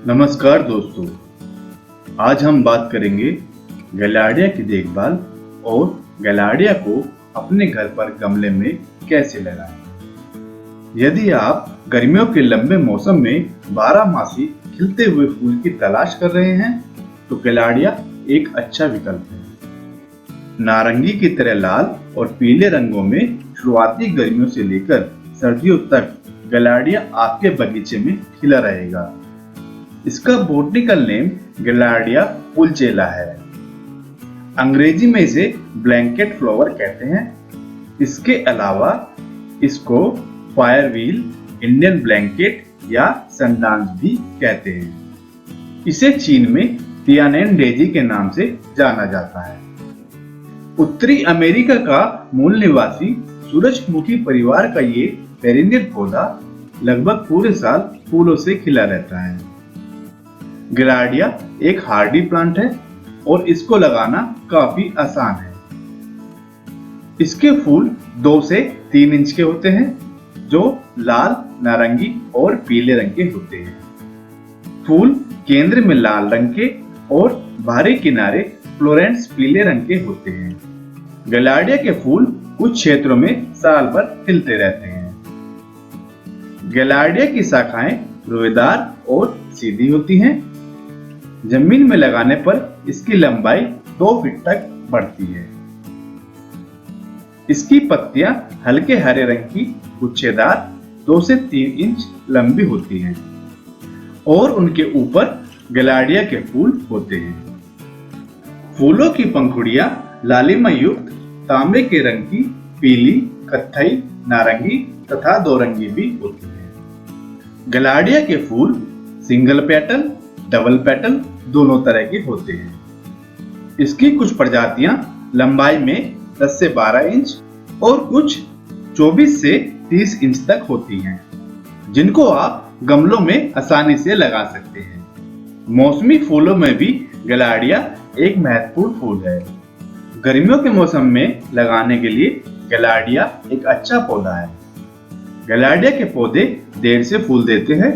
नमस्कार दोस्तों, आज हम बात करेंगे गैलार्डिया की देखभाल और गैलार्डिया को अपने घर पर गमले में कैसे लगाएं। यदि आप गर्मियों के लंबे मौसम में 12 मासी खिलते हुए फूल की तलाश कर रहे हैं तो गैलार्डिया एक अच्छा विकल्प है। नारंगी की तरह लाल और पीले रंगों में शुरुआती गर्मियों से लेकर सर्दियों तक गैलार्डिया आपके बगीचे में खिला रहेगा। इसका बॉटनिकल नेम गैलार्डिया पुलचेला है। अंग्रेजी में इसे ब्लैंकेट फ्लावर कहते हैं। इसके अलावा इसको फायरव्हील, इंडियन ब्लैंकेट या सनडांस भी कहते हैं। इसे चीन में तियानेन डेजी के नाम से जाना जाता है। उत्तरी अमेरिका का मूल निवासी सूरजमुखी परिवार का ये पेरिनियल पौधा लगभग पूरे साल फूलों से खिला रहता है। गैलार्डिया एक हार्डी प्लांट है और इसको लगाना काफी आसान है। इसके फूल 2 से 3 इंच के होते हैं जो लाल, नारंगी और पीले रंग के होते हैं। फूल केंद्र में लाल रंग के और बाहरी किनारे फ्लोरेंस पीले रंग के होते हैं। गैलार्डिया के फूल कुछ क्षेत्रों में साल भर खिलते रहते हैं। गैलार्डिया की शाखाएं रोएदार और सीधी होती हैं। जमीन में लगाने पर इसकी लंबाई 2 फीट तक बढ़ती है। इसकी पत्तियां हल्के हरे रंग की गुच्छेदार 2 से 3 इंच लंबी होती हैं और उनके ऊपर गैलार्डिया के फूल होते हैं। फूलों की पंखुड़ियां लालिमा युक्त तांबे के रंग की पीली, कत्थई, नारंगी तथा 2 रंगी भी होती है। गैलार्डिया के फूल सिंगल पेटल, डबल पेटल दोनों तरह के होते हैं। इसकी कुछ प्रजातियां लंबाई में 10 से 12 इंच और कुछ 24 से 30 इंच तक होती हैं, जिनको आप गमलों में आसानी से लगा सकते हैं। मौसमी फूलों में भी गैलार्डिया एक महत्वपूर्ण फूल है। गर्मियों के मौसम में लगाने के लिए गैलार्डिया एक अच्छा पौधा है। गैलार्डिया के पौधे देर से फूल देते हैं।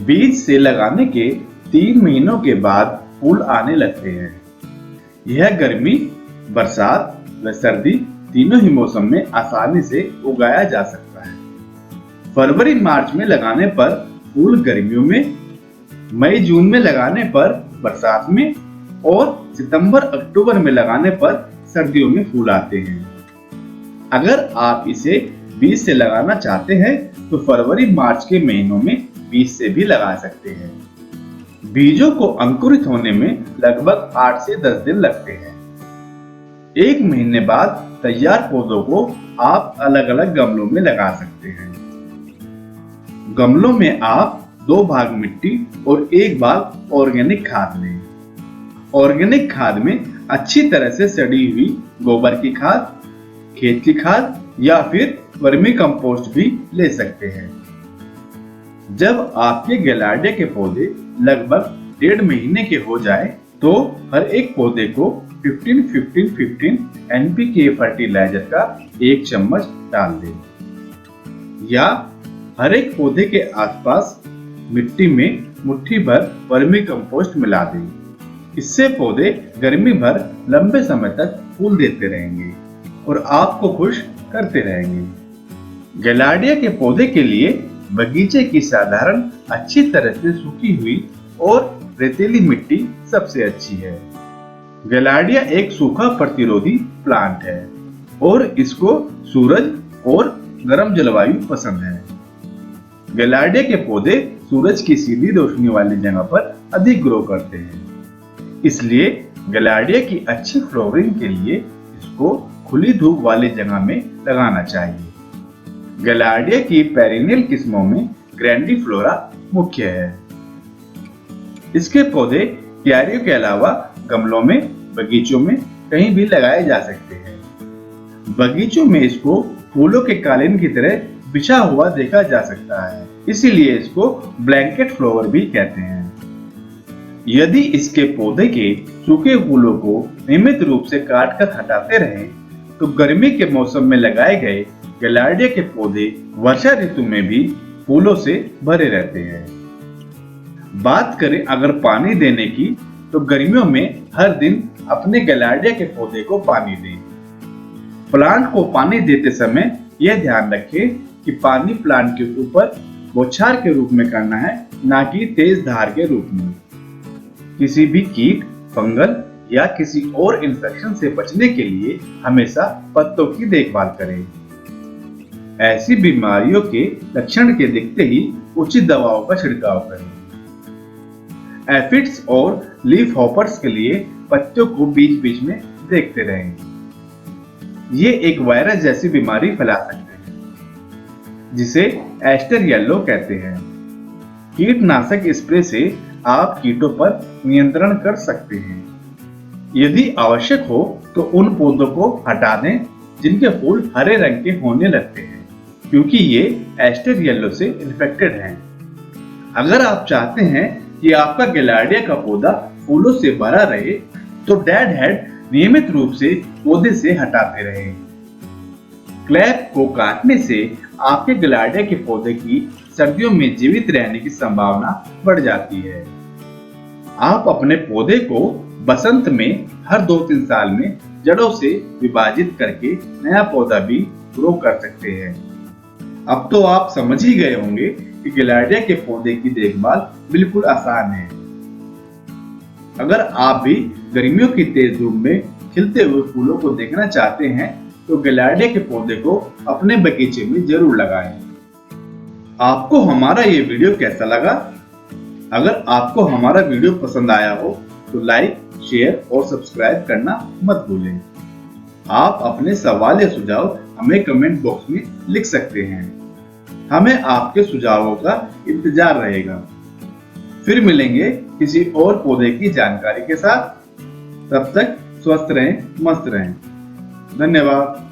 बीज से लगाने के 3 महीनों के बाद फूल आने लगते हैं। यह गर्मी, बरसात व सर्दी तीनों ही मौसम में आसानी से उगाया जा सकता है। फरवरी मार्च में लगाने पर फूल गर्मियों में, मई जून में लगाने पर बरसात में और सितंबर अक्टूबर में लगाने पर सर्दियों में फूल आते हैं। अगर आप इसे बीज से लगाना चाहते हैं तो फरवरी मार्च के महीनों में बीज से भी लगा सकते हैं। बीजों को अंकुरित होने में लगभग 8 से 10 दिन लगते हैं। 1 महीने बाद तैयार पौधों को आप अलग अलग गमलों में लगा सकते हैं। गमलों में आप 2 भाग मिट्टी और 1 भाग ऑर्गेनिक खाद लें। ऑर्गेनिक खाद में अच्छी तरह से सड़ी हुई गोबर की खाद, खेत की खाद या फिर वर्मी कंपोस्ट भी ले सकते हैं। जब आपके गैलार्डिया के पौधे लगभग 1.5 महीने के हो जाए तो हर एक पौधे को 15-15-15 NPK फर्टिलाइजर का 1 चम्मच डाल दें या हर एक पौधे के आसपास मिट्टी में मुट्ठी भर वर्मी कंपोस्ट मिला दें। इससे पौधे गर्मी भर लंबे समय तक फूल देते रहेंगे और आपको खुश करते रहेंगे। गैलार्डिया के पौधे के लिए बगीचे की साधारण, अच्छी तरह से सूखी हुई और रेतीली मिट्टी सबसे अच्छी है। गैलार्डिया एक सूखा प्रतिरोधी प्लांट है और इसको सूरज और गर्म जलवायु पसंद है। गैलार्डिया के पौधे सूरज की सीधी रोशनी वाली जगह पर अधिक ग्रो करते हैं। इसलिए गैलार्डिया की अच्छी फ्लावरिंग के लिए इसको खुली धूप वाली जगह में लगाना चाहिए। गैलार्डिया की पेरिनियल किस्मों में ग्रैंडीफ्लोरा मुख्य है। इसके पौधे क्यारियों के अलावा गमलों में, बगीचों में कहीं भी लगाए जा सकते हैं। बगीचों में इसको फूलों के कालीन की तरह बिछा हुआ देखा जा सकता है, इसीलिए इसको ब्लैंकेट फ्लावर भी कहते हैं। यदि इसके पौधे के सूखे फूलों को नियमित रूप से काट कर हटाते रहें तो गर्मी के मौसम में लगाए गए गैलार्डिया के पौधे वर्षा ऋतु में भी फूलों से भरे रहते हैं। बात करें अगर पानी देने की, तो गर्मियों में हर दिन अपने गैलार्डिया के पौधे को पानी दें। प्लांट को पानी देते समय यह ध्यान रखें कि पानी प्लांट के ऊपर बौछार के रूप में करना है, ना कि तेज धार के रूप में। किसी भी कीट, फंगल या किसी और इन्फेक्शन से बचने के लिए हमेशा पत्तों की देखभाल करें। ऐसी बीमारियों के लक्षण के दिखते ही उचित दवाओं का छिड़काव करें। एफिड्स और लीफ हॉपर्स के लिए पत्तियों को बीच बीच में देखते रहें। ये एक वायरस जैसी बीमारी फैला सकते हैं, जिसे एस्टर येलो कहते हैं। कीटनाशक स्प्रे से आप कीटों पर नियंत्रण कर सकते हैं। यदि आवश्यक हो तो उन पौधों को हटा दें जिनके फूल हरे रंग के होने लगते हैं, क्योंकि ये एस्टर येलो से इन्फेक्टेड हैं। अगर आप चाहते हैं कि आपका गैलार्डिया का पौधा फूलों से भरा रहे, तो डेड हेड नियमित रूप से पौधे से हटाते रहें। क्लैप को काटने से आपके गैलार्डिया के पौधे की सर्दियों में जीवित रहने की संभावना बढ़ जाती है। आप अपने पौधे को बसंत में हर 2-3 साल में जड़ों से विभाजित करके नया पौधा भी ग्रो कर सकते हैं। अब तो आप समझ ही गए होंगे कि गैलार्डिया के पौधे की देखभाल बिल्कुल आसान है। अगर आप भी गर्मियों की तेज धूप में खिलते हुए फूलों को देखना चाहते हैं, तो गैलार्डिया के पौधे को अपने बगीचे में जरूर लगाएं। आपको हमारा ये वीडियो कैसा लगा? अगर आपको हमारा वीडियो पसंद आया हो तो लाइक, शेयर और सब्सक्राइब करना मत भूलें। आप अपने सवाल या सुझाव हमें कमेंट बॉक्स में लिख सकते हैं। हमें आपके सुझावों का इंतजार रहेगा। फिर मिलेंगे किसी और पौधे की जानकारी के साथ। तब तक स्वस्थ रहें, मस्त रहें। धन्यवाद।